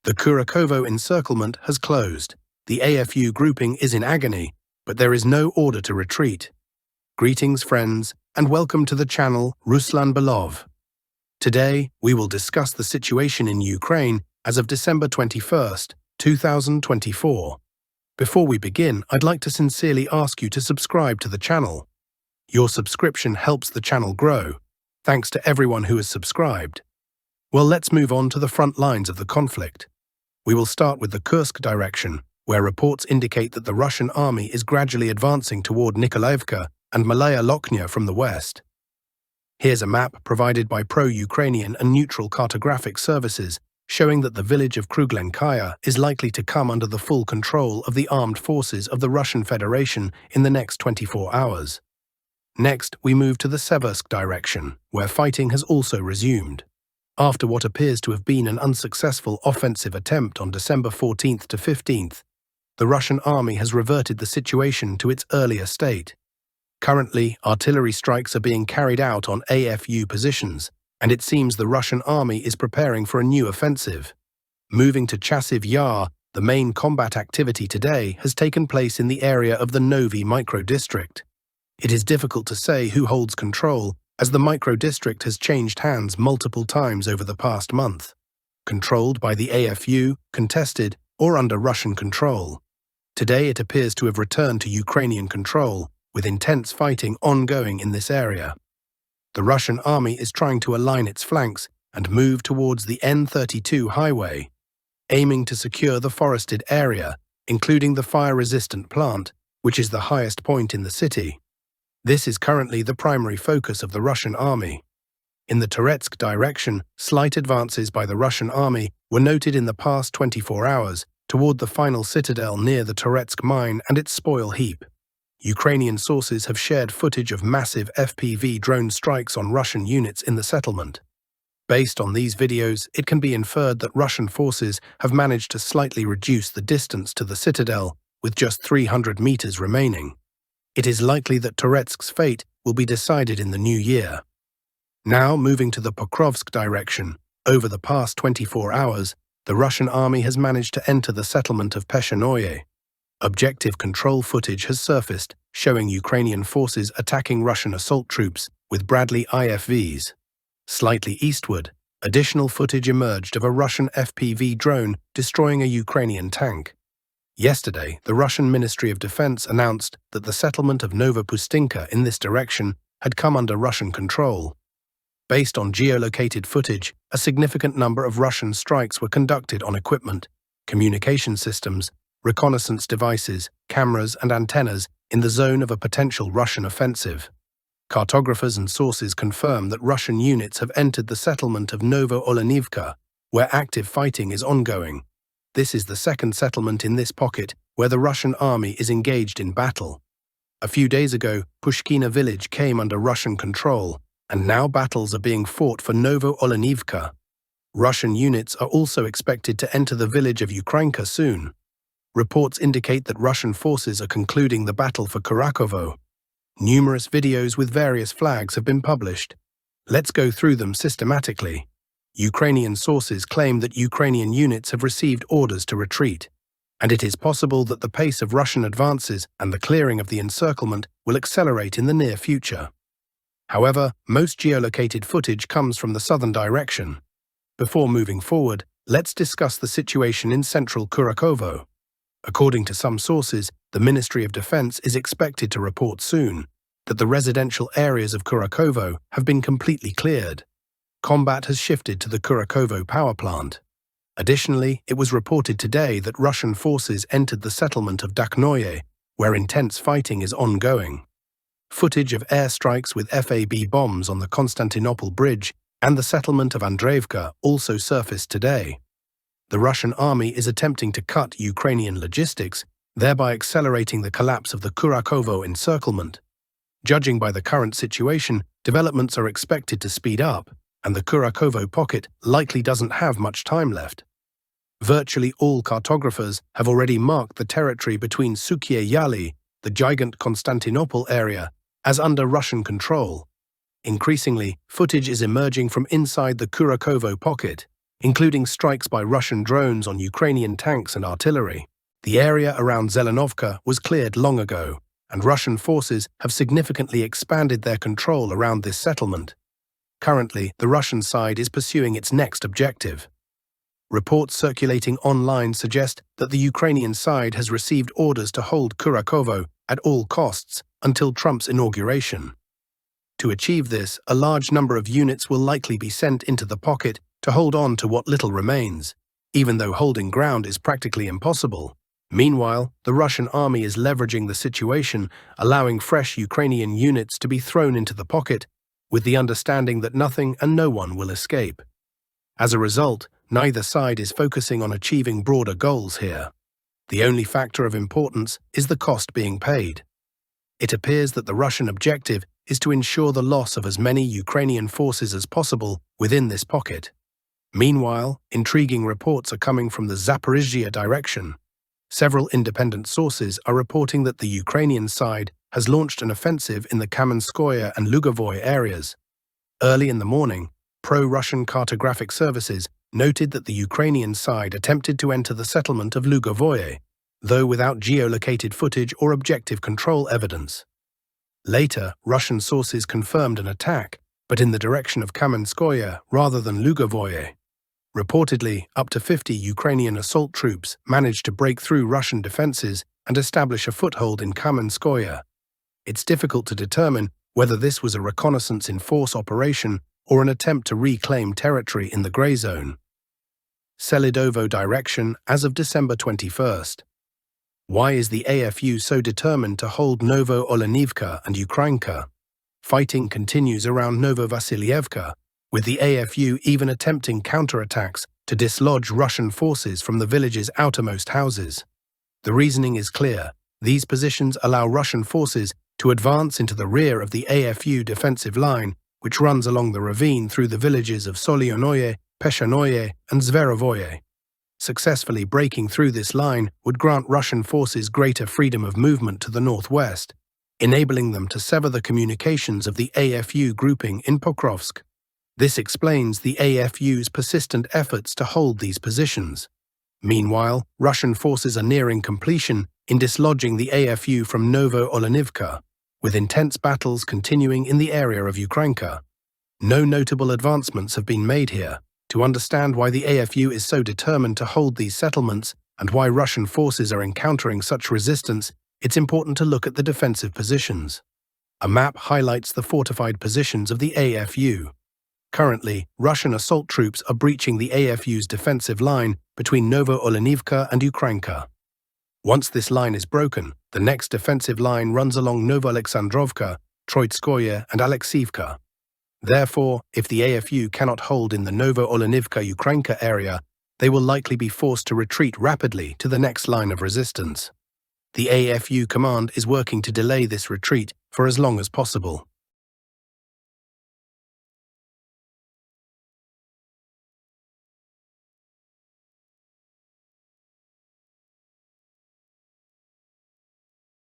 The Kurakhovo encirclement has closed. The AFU grouping is in agony, but there is no order to retreat. Greetings, friends, and welcome to the channel Ruslan Belov. Today, we will discuss the situation in Ukraine as of December 21st, 2024. Before we begin, I'd like to sincerely ask you to subscribe to the channel. Your subscription helps the channel grow. Thanks to everyone who has subscribed. Well, let's move on to the front lines of the conflict. We will start with the Kursk direction, where reports indicate that the Russian army is gradually advancing toward Nikolaevka and Malaya Lochnia from the west. Here's a map provided by pro-Ukrainian and neutral cartographic services showing that the village of Kruglenkaya is likely to come under the full control of the armed forces of the Russian Federation in the next 24 hours. Next, we move to the Seversk direction, where fighting has also resumed. After what appears to have been an unsuccessful offensive attempt on December 14th to 15th, the Russian army has reverted the situation to its earlier state. Currently, artillery strikes are being carried out on AFU positions, and it seems the Russian army is preparing for a new offensive. Moving to Chasiv Yar, the main combat activity today has taken place in the area of the Novi micro-district. It is difficult to say who holds control, as the micro-district has changed hands multiple times over the past month. Controlled by the AFU, contested, or under Russian control. Today it appears to have returned to Ukrainian control, with intense fighting ongoing in this area. The Russian army is trying to align its flanks and move towards the N32 highway, aiming to secure the forested area, including the fire-resistant plant, which is the highest point in the city. This is currently the primary focus of the Russian army. In the Toretsk direction, slight advances by the Russian army were noted in the past 24 hours toward the final citadel near the Toretsk mine and its spoil heap. Ukrainian sources have shared footage of massive FPV drone strikes on Russian units in the settlement. Based on these videos, it can be inferred that Russian forces have managed to slightly reduce the distance to the citadel, with just 300 meters remaining. It is likely that Toretsk's fate will be decided in the new year. Now, moving to the Pokrovsk direction, over the past 24 hours, the Russian army has managed to enter the settlement of Peshanoye. Objective control footage has surfaced, showing Ukrainian forces attacking Russian assault troops with Bradley IFVs. Slightly eastward, additional footage emerged of a Russian FPV drone destroying a Ukrainian tank. Yesterday, the Russian Ministry of Defense announced that the settlement of Novopustinka in this direction had come under Russian control. Based on geolocated footage, a significant number of Russian strikes were conducted on equipment, communication systems, reconnaissance devices, cameras and antennas in the zone of a potential Russian offensive. Cartographers and sources confirm that Russian units have entered the settlement of Novo-Olenivka, where active fighting is ongoing. This is the second settlement in this pocket where the Russian army is engaged in battle. A few days ago, Pushkina village came under Russian control, and now battles are being fought for Novo-Olenivka. Russian units are also expected to enter the village of Ukrainka soon. Reports indicate that Russian forces are concluding the battle for Kurakhovo. Numerous videos with various flags have been published. Let's go through them systematically. Ukrainian sources claim that Ukrainian units have received orders to retreat, and it is possible that the pace of Russian advances and the clearing of the encirclement will accelerate in the near future. However, most geolocated footage comes from the southern direction. Before moving forward, let's discuss the situation in central Kurakhovo. According to some sources, the Ministry of Defense is expected to report soon that the residential areas of Kurakhovo have been completely cleared. Combat has shifted to the Kurakhovo power plant. Additionally, it was reported today that Russian forces entered the settlement of Dakhnoye, where intense fighting is ongoing. Footage of airstrikes with FAB bombs on the Constantinople bridge and the settlement of Andreevka also surfaced today. The Russian army is attempting to cut Ukrainian logistics, thereby accelerating the collapse of the Kurakhovo encirclement. Judging by the current situation, developments are expected to speed up, and the Kurakhovo pocket likely doesn't have much time left. Virtually all cartographers have already marked the territory between Sukhye Yali, the gigant Constantinople area, as under Russian control. Increasingly, footage is emerging from inside the Kurakhovo pocket, including strikes by Russian drones on Ukrainian tanks and artillery. The area around Zelenovka was cleared long ago, and Russian forces have significantly expanded their control around this settlement. Currently, the Russian side is pursuing its next objective. Reports circulating online suggest that the Ukrainian side has received orders to hold Kurakhovo at all costs until Trump's inauguration. To achieve this, a large number of units will likely be sent into the pocket to hold on to what little remains, even though holding ground is practically impossible. Meanwhile, the Russian army is leveraging the situation, allowing fresh Ukrainian units to be thrown into the pocket, with the understanding that nothing and no one will escape. As a result, neither side is focusing on achieving broader goals here. The only factor of importance is the cost being paid. It appears that the Russian objective is to ensure the loss of as many Ukrainian forces as possible within this pocket. Meanwhile, intriguing reports are coming from the Zaporizhzhia direction. Several independent sources are reporting that the Ukrainian side has launched an offensive in the Kamenskoye and Lugovoye areas. Early in the morning, pro-Russian cartographic services noted that the Ukrainian side attempted to enter the settlement of Lugovoye, though without geolocated footage or objective control evidence. Later, Russian sources confirmed an attack, but in the direction of Kamenskoye rather than Lugovoye. Reportedly, up to 50 Ukrainian assault troops managed to break through Russian defenses and establish a foothold in Kamenskoye. It's difficult to determine whether this was a reconnaissance in force operation or an attempt to reclaim territory in the grey zone. Selidovo direction as of December 21st. Why is the AFU so determined to hold Novo-Olenivka and Ukrainka? Fighting continues around Novovasilievka, with the AFU even attempting counterattacks to dislodge Russian forces from the village's outermost houses. The reasoning is clear. These positions allow Russian forces to advance into the rear of the AFU defensive line, which runs along the ravine through the villages of Solyonoye, Peshanoye, and Zverovoye. Successfully breaking through this line would grant Russian forces greater freedom of movement to the northwest, enabling them to sever the communications of the AFU grouping in Pokrovsk. This explains the AFU's persistent efforts to hold these positions. Meanwhile, Russian forces are nearing completion in dislodging the AFU from Novo-Olenivka, with intense battles continuing in the area of Ukrainka. No notable advancements have been made here. To understand why the AFU is so determined to hold these settlements and why Russian forces are encountering such resistance, it's important to look at the defensive positions. A map highlights the fortified positions of the AFU. Currently, Russian assault troops are breaching the AFU's defensive line between Novo-Olenivka and Ukrainka. Once this line is broken, the next defensive line runs along Novo-Alexandrovka, Troitskoye, and Alexiivka. Therefore, if the AFU cannot hold in the Novo-Olenivka-Ukrainka area, they will likely be forced to retreat rapidly to the next line of resistance. The AFU command is working to delay this retreat for as long as possible.